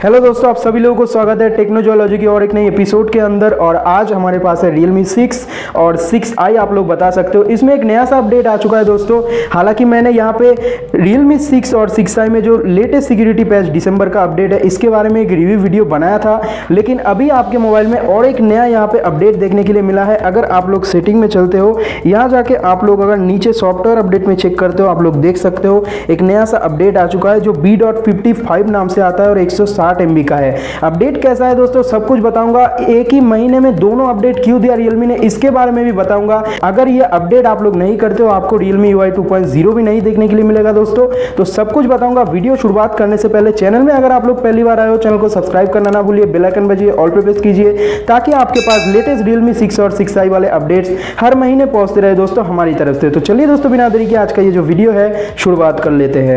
Hello दोस्तों, आप सभी लोगों को स्वागत है टेक्नोजॉय लॉजी की और एक नई एपिसोड के अंदर। और आज हमारे पास है Realme 6 और 6i आप लोग बता सकते हो। इसमें एक नया सा अपडेट आ चुका है दोस्तों। हालांकि मैंने यहाँ पे Realme 6 और 6i में जो लेटेस्ट सिक्योरिटी पैच दिसंबर का अपडेट है इसके बारे में एक रिव्यू वीडियो बनाया था, लेकिन अभी आपके मोबाइल में और एक नया यहाँ पे अपडेट देखने के लिए मिला है। अगर आप लोग सेटिंग में चलते हो, यहाँ जाके आप लोग अगर नीचे सॉफ्टवेयर अपडेट में चेक करते हो, आप लोग देख सकते हो एक नया सा अपडेट आ चुका है जो B.55 नाम से आता है और 160 MB का है। अपडेट कैसा है दोस्तों, सब कुछ बताऊंगा। एक ही महीने में दोनों अपडेट क्यों दिया Realme ने, इसके बारे में भी बताऊंगा। अगर ये अपडेट आप लोग नहीं करते हो, आपको Realme UI 2.0 भी नहीं देखने के लिए मिलेगा दोस्तों। तो सब कुछ बताऊंगा। वीडियो शुरुआत करने से पहले चैनल में अगर आप लोग पहली बार आए हो, चैनल को सब्सक्राइब करना ना भूलिए, बेल आइकन बजिए, ऑल पे प्रेस कीजिए ताकि आपके पास लेटेस्ट Realme 6 और 6i वाले अपडेट्स हर महीने पहुंचते रहे दोस्तों हमारी तरफ से। तो चलिए दोस्तों, बिना देरी के आज का ये जो वीडियो है शुरुआत कर लेते हैं।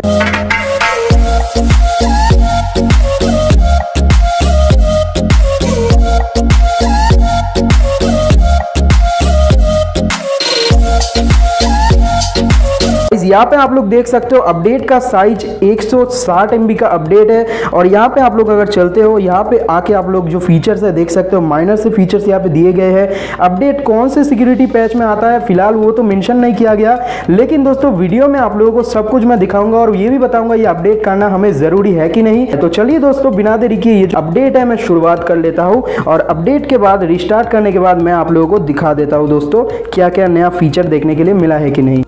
यहाँ पे आप लोग देख सकते हो अपडेट का साइज 160 MB का अपडेट है। और यहाँ पे आप लोग अगर चलते हो, यहाँ पे आके आप लोग जो फीचर्स है देख सकते हो, माइनर से फीचर्स यहाँ पे दिए गए हैं। अपडेट कौन से सिक्योरिटी पैच में आता है फिलहाल वो तो मेंशन नहीं किया गया, लेकिन दोस्तों वीडियो में आप लोगों को सब कुछ मैं दिखाऊंगा और ये भी बताऊंगा ये अपडेट करना हमें जरूरी है कि नहीं। तो चलिए दोस्तों, बिना देरी किए ये जो अपडेट है मैं शुरुआत कर लेता हूँ और अपडेट के बाद रिस्टार्ट करने के बाद मैं आप लोगों को दिखा देता हूँ दोस्तों क्या क्या नया फीचर देखने के लिए मिला है कि नहीं।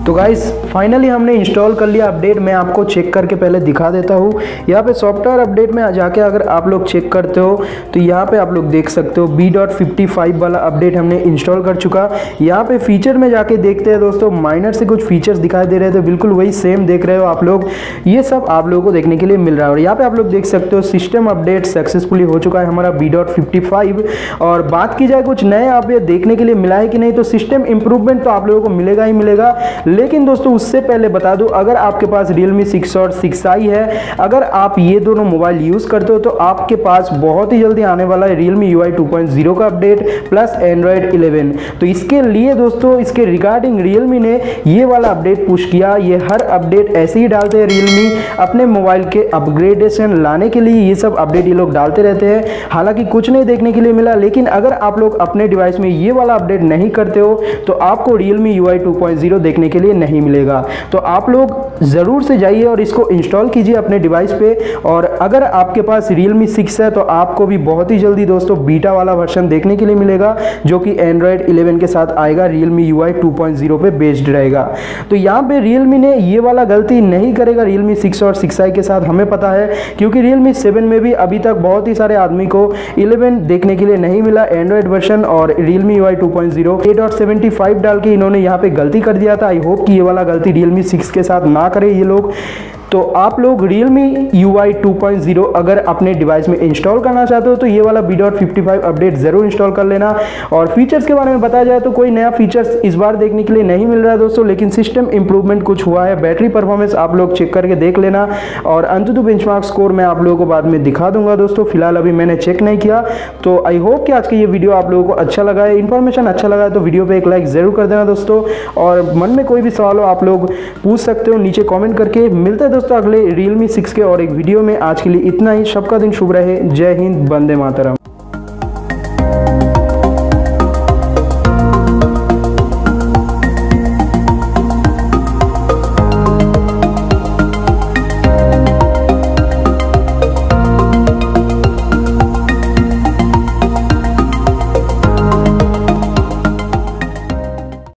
तो गाइस फाइनली हमने इंस्टॉल कर लिया अपडेट। मैं आपको चेक करके पहले दिखा देता हूँ। यहाँ पे सॉफ्टवेयर अपडेट में जाके अगर आप लोग चेक करते हो तो यहाँ पे आप लोग देख सकते हो B.55 वाला अपडेट हमने इंस्टॉल कर चुका। यहाँ पे फीचर में जाके देखते हैं दोस्तों, माइनर से कुछ फीचर्स दिखाई दे रहे थे, बिल्कुल वही सेम देख रहे हो आप लोग। ये सब आप लोगों को देखने के लिए मिल रहा है। और यहाँ पे आप लोग देख सकते हो सिस्टम अपडेट सक्सेसफुली हो चुका है हमारा B.55। और बात की जाए कुछ नए आप ये देखने के लिए मिला है कि नहीं, तो सिस्टम इंप्रूवमेंट तो आप लोगों को मिलेगा ही मिलेगा। लेकिन दोस्तों उससे पहले बता दूं, अगर आपके पास Realme 6 और 6i है, अगर आप ये दोनों मोबाइल यूज करते हो तो आपके पास बहुत ही जल्दी आने वाला है Realme UI 2.0 का अपडेट प्लस Android 11। तो इसके लिए दोस्तों, इसके रिगार्डिंग Realme ने ये वाला अपडेट पुश किया। ये हर अपडेट ऐसे ही डालते हैं Realme अपने मोबाइल के अपग्रेडेशन लाने के लिए, ये सब अपडेट ये लोग डालते रहते हैं। हालांकि कुछ नहीं देखने के लिए मिला, लेकिन अगर आप लोग अपने डिवाइस में ये वाला अपडेट नहीं करते हो तो आपको Realme UI 2.0 देखने के लिए नहीं मिलेगा। तो आप लोग जरूर से जाइए और इसको इंस्टॉल कीजिए अपने डिवाइस पे। और अगर आपके पास Realme 6 है तो आपको भी बहुत ही जल्दी दोस्तों बीटा वाला वर्जन देखने के लिए मिलेगा जो कि Android 11 के साथ आएगा, Realme UI 2.0 पे बेस्ड रहेगा। तो यहाँ पे Realme ने ये वाला गलती नहीं करेगा Realme 6 और 6i के साथ, हमें पता है, क्योंकि Realme 7 में भी अभी तक बहुत ही सारे आदमी को 11 देखने के लिए नहीं मिला एंड्रॉइड वर्जन। और Realme UI 2.0 8.75 डाल के इन्होंने यहाँ पे गलती कर दिया था। आई होप कि ये वाला गलती Realme 6 के साथ ना करें ये लोग। तो आप लोग Realme UI 2.0 अगर अपने डिवाइस में इंस्टॉल करना चाहते हो तो ये वाला B.55 अपडेट जरूर इंस्टॉल कर लेना। और फीचर्स के बारे में बताया जाए तो कोई नया फीचर्स इस बार देखने के लिए नहीं मिल रहा है दोस्तों, लेकिन सिस्टम इंप्रूवमेंट कुछ हुआ है। बैटरी परफॉर्मेंस आप लोग चेक करके देख लेना और अंततः बेंचमार्क स्कोर मैं आप लोगों को बाद में दिखा दूंगा दोस्तों। फिलहाल अभी मैंने चेक नहीं किया। तो आई होप कि आज का ये वीडियो आप लोगों को अच्छा लगा है, इन्फॉर्मेशन अच्छा लगा है तो वीडियो पर एक लाइक जरूर कर देना दोस्तों। और मन में कोई भी सवाल हो आप लोग पूछ सकते हो नीचे कॉमेंट करके। मिलते हैं दोस्तों अगले Realme 6 के और एक वीडियो में। आज के लिए इतना ही। सबका दिन शुभ रहे। जय हिंद, वंदे मातरम।